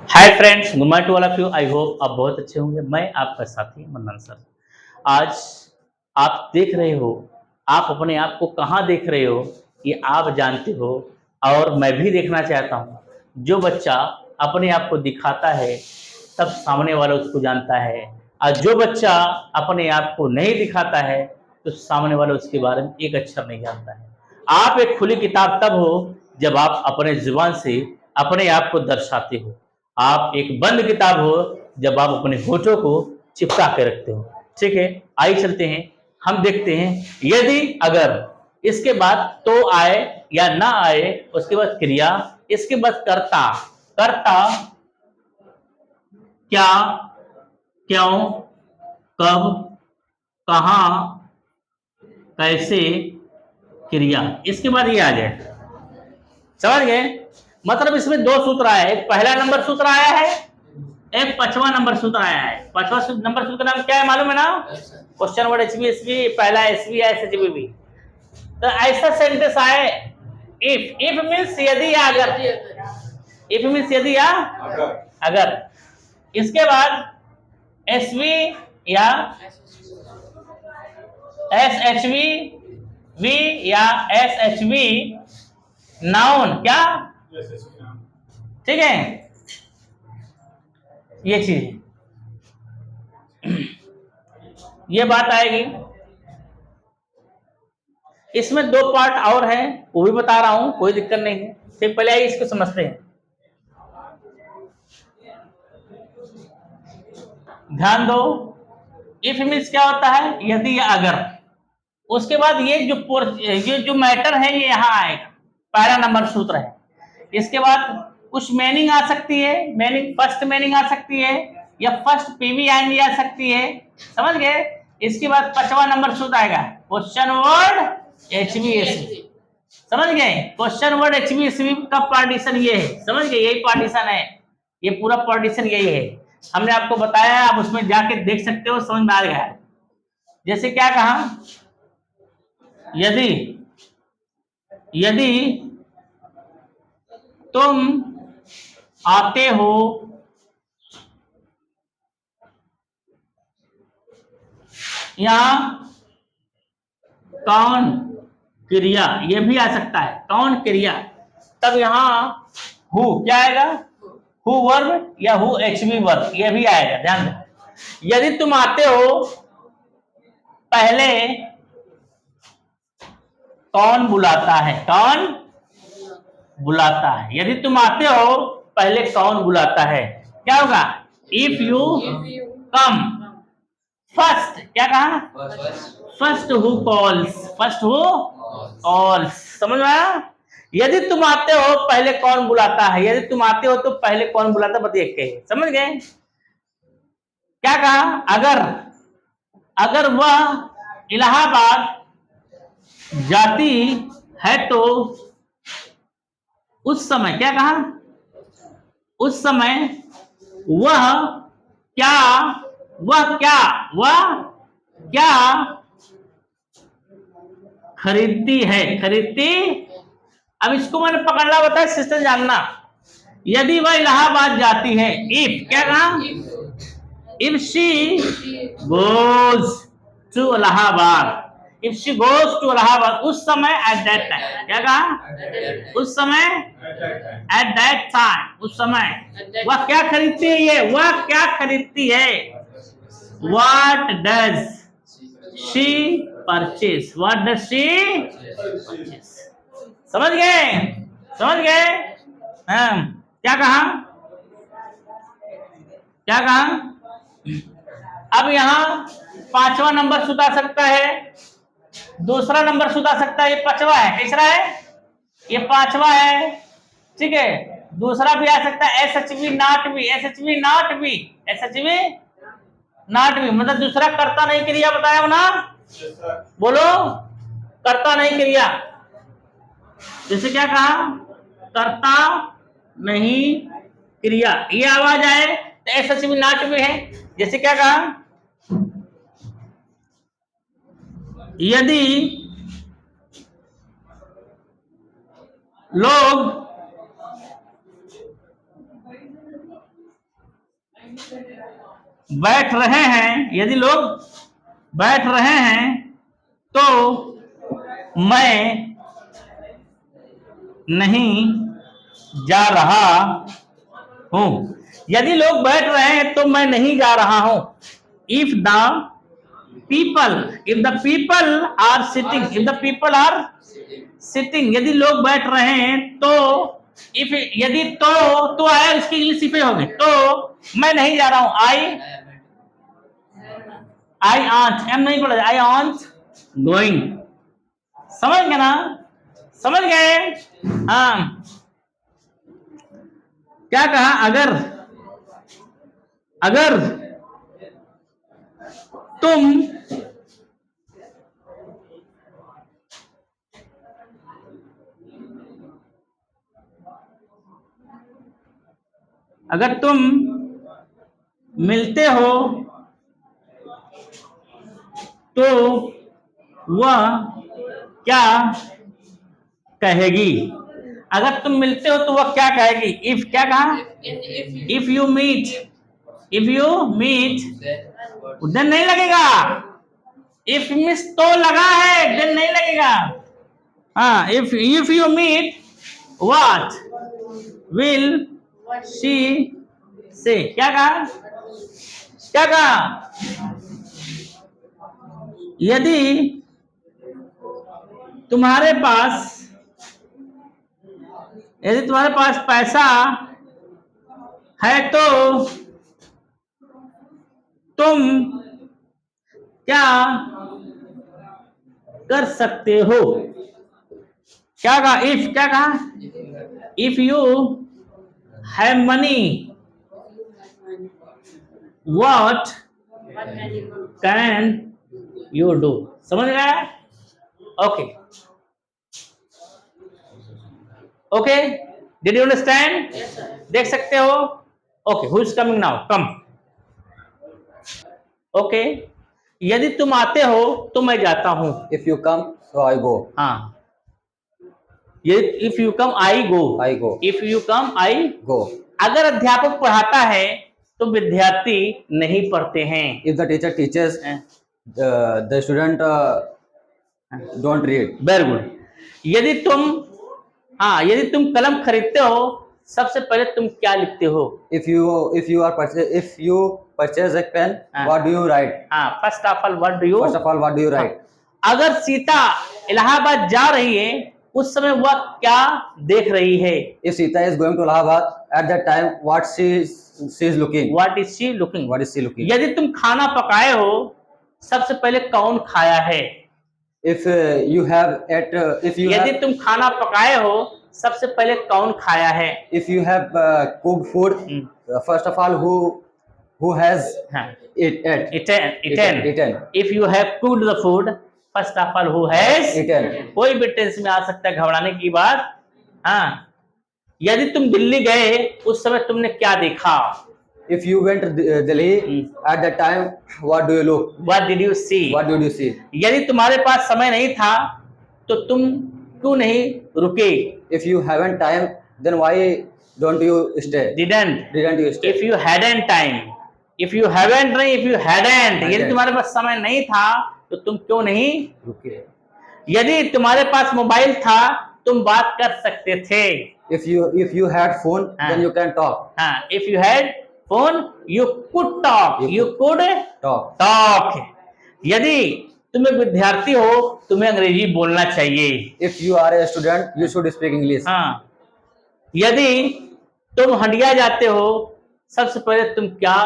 Hi friends, good morning to all of you. I hope आप बहुत अच्छे होंगे। मैं आपका साथी मन्नान सर। आज आप देख रहे हो, आप अपने आप को कहाँ देख रहे हो ये आप जानते हो, और मैं भी देखना चाहता हूँ। जो बच्चा अपने आप को दिखाता है तब सामने वाला उसको जानता है, और जो बच्चा अपने आप को नहीं दिखाता है तो सामने वाला उसके बारे में एक अक्षर नहीं जानता है। आप एक खुली किताब तब हो जब आप अपने जुबान से अपने आप को दर्शाते हो। आप एक बंद किताब हो जब आप अपने होठों को चिपका के रखते हो। ठीक है, आइए चलते हैं, हम देखते हैं यदि अगर इसके बाद तो आए या ना आए, उसके बाद क्रिया, इसके बाद कर्ता। कर्ता क्या, क्यों, कब, कहाँ, कैसे, क्रिया, इसके बाद ये आ जाए। समझ गए? मतलब इसमें दो सूत्र आए, एक पहला नंबर सूत्र आया है, एक 5वां नंबर सूत्र आया है। 5वां नंबर सूत्र नाम क्या है मालूम है ना? क्वेश्चन वर्ड एचबी एसबी, पहला एसबी है एसएचबी भी। तो ऐसा सेंटेंस आए, इफ मींस यदि या अगर, इफ मींस यदि या अगर, इसके बाद एसवी या एसएचवी, वी या एसएचवी, नाउन क्या, ठीक है, ये चीज, ये बात आएगी। इसमें दो पार्ट और हैं, वो भी बता रहा हूं, कोई दिक्कत नहीं है। ठीक, पहले आइए इसको समझते हैं। ध्यान दो, इफ मींस क्या होता है, यदि या अगर। उसके बाद ये जो मैटर है ये यहाँ आएगा, पहला नंबर सूत्र है। इसके बाद कुछ मीनिंग आ सकती है, मीनिंग फर्स्ट मीनिंग आ सकती है, या फर्स्ट पीवी आएंगी आ सकती है। समझ गए? इसके बाद 5वां नंबर सूत्र आएगा, क्वेश्चन वर्ड एचबीएसबी। समझ गए? क्वेश्चन वर्ड एचबीएसबी का पार्टीशन ये है। समझ गए? यही पार्टीशन है, ये पूरा पार्टीशन यही है। हमने आपको बताया, आप उसमें जाके देख सकते हो, समझ में आ गया। जैसे क्या कहा, यदि यदि तुम आते हो या कौन क्रिया, ये भी आ सकता है, कौन क्रिया, तब यहां हु क्या आएगा, हु वर्ब या हु एचवी वर्ब, ये भी आएगा। ध्यान दो, यदि तुम आते हो पहले कौन बुलाता है, कौन बुलाता है। यदि तुम आते हो पहले कौन बुलाता है, क्या होगा, इफ यू कम फर्स्ट, क्या कहा, first who calls, first who calls. समझ में आया? यदि तुम आते हो पहले कौन बुलाता है, यदि तुम आते हो तो पहले कौन बुलाता है, बताइए कहिए। समझ गए? क्या कहा, अगर, अगर वह इलाहाबाद जाती है तो उस समय, क्या कहा, उस समय वह क्या, वह क्या, वह क्या खरीदती है, खरीदती। अब इसको मैंने पकड़ना बताया, सिस्टम जानना। यदि वह इलाहाबाद जाती है, इफ क्या कहा, if she goes to Allahabad, if she goes to Allahabad, उस समय, एट दैट टाइम, क्या कहा, उस समय, एट दैट टाइम, उस समय वह क्या खरीदती है, ये वह क्या खरीदती है। What does she purchase, what does she purchase. समझ गए? समझ गए? क्या कहा, क्या कहा। अब यहां 5वां नंबर सुधा सकता है, दूसरा नंबर सुधा सकता है, ये 5वां है, तीसरा है, ये 5वां है। ठीक है, दूसरा भी आ सकता है, S H B not B, S H B not B, S H B not B, मतलब दूसरा कर्ता नहीं क्रिया बताया हो ना, बोलो, कर्ता नहीं क्रिया। जैसे क्या कहा, कर्ता नहीं क्रिया, ये आवाज आए तो S H B not B है। जैसे क्या कहा, यदि लोग बैठ रहे हैं, यदि लोग बैठ रहे हैं तो मैं नहीं जा रहा हूं। यदि लोग बैठ रहे हैं तो मैं नहीं जा रहा हूं। If the people are sitting, यदि लोग बैठ रहे हैं तो इफ, यदि तो आया, इसकी इंग्लिश इफ होगी, तो मैं नहीं जा रहा हूं। आई आंट, एम नहीं पड़ा, आई आंट गोइंग। समझ गए ना? समझ गए? हाँ, क्या कहा? अगर तुम मिलते हो तो वह क्या कहेगी? अगर तुम मिलते हो तो वह क्या कहेगी? इफ, क्या कहा? इफ यू मीट देन नहीं लगेगा। इफ मिस तो लगा है, देन नहीं लगेगा। हाँ, if you meet what will she say? क्या कहा? यदि तुम्हारे पास पैसा है तो तुम क्या कर सकते हो? क्या कहा? If you have money what can you do? समझ गया? Okay, did you understand? देख सकते हो? Okay, who is coming now? Come. Okay, यदि तुम आते हो तो मैं जाता हूं। If you come, so I go. हाँ, ये if you come I go. If you come I Go. अगर अध्यापक पढ़ाता है तो विद्यार्थी नहीं पढ़ते हैं। If the teacher teaches, the student don't read. Very good. यदि तुम कलम खरीदते हो, सबसे पहले तुम क्या लिखते हो? If you purchase a pen, what do you write? हाँ, first of all what do you write? अगर सीता इलाहाबाद जा रही है, उस समय वह क्या देख रही है? If Sita is going to Allahabad, at that time, what she is looking? What is she looking? यदि तुम खाना पकाए हो, सबसे पहले कौन खाया है? यदि तुम खाना पकाए हो, सबसे पहले कौन खाया है? If you have cooked food, first of all, who has eaten? If you have cooked the food, first of all, who has eaten? कोई भी टेंस में आ सकता है, घबराने की बात। हाँ, यदि तुम दिल्ली गए, उस समय तुमने क्या देखा? If you went to Delhi, at that time, what do you look? What did you see? यदि तुम्हारे पास समय नहीं था तो तुम क्यों नहीं रुके? If you haven't time, then why don't you stay? Didn't you stay? If you hadn't time, if you hadn't, यदि तुम्हारे पास समय नहीं था तो तुम क्यों नहीं रुके? यदि तुम्हारे पास मोबाइल था, तुम बात कर सकते थे। If you had phone, then you can talk. हाँ, if you had phone, you could talk. You could talk. यदि तुम एक विद्यार्थी हो, तुम्हें अंग्रेजी बोलना चाहिए। If you are a student, you should speak English. हाँ, यदि तुम हंडिया जाते हो, सबसे पहले तुम क्या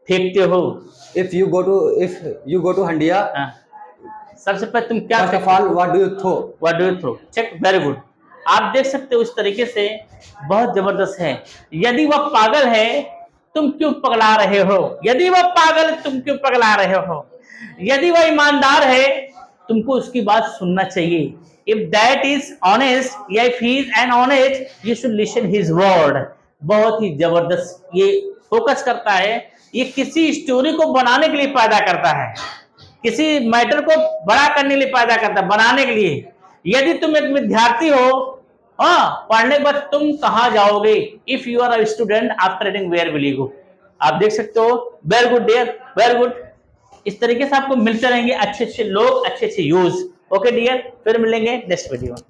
फेंकते हो? If you go to Handia, सबसे पहले तुम क्या? First of all, what do you throw? Check, very good. आप देख सकते हो, इस तरीके से बहुत जबरदस्त है। यदि वह पागल है, तुम क्यों पगला रहे हो? यदि वह पागल है, तुम क्यों पगला रहे हो? यदि वह ईमानदार है, तुमको उसकी बात सुनना चाहिए। इफ दैट इज ऑनेस्ट या if he is an honest, you should listen his word. बहुत ही जबरदस्त ये फोकस करता है। ये किसी स्टोरी को बनाने के लिए पैदा करता है, किसी मैटर को बड़ा करने के लिए पैदा करता है, बनाने के लिए। यदि तुम एक विद्यार्थी हो हाँ, पढ़ने के बाद तुम कहाँ जाओगे? If you are a student after reading where will you go? आप देख सकते हो, very good dear, very good. इस तरीके से आपको मिलते रहेंगे अच्छे अच्छे लोग, अच्छे अच्छे यूज। ओके डियर, फिर मिलेंगे नेक्स्ट वीडियो में।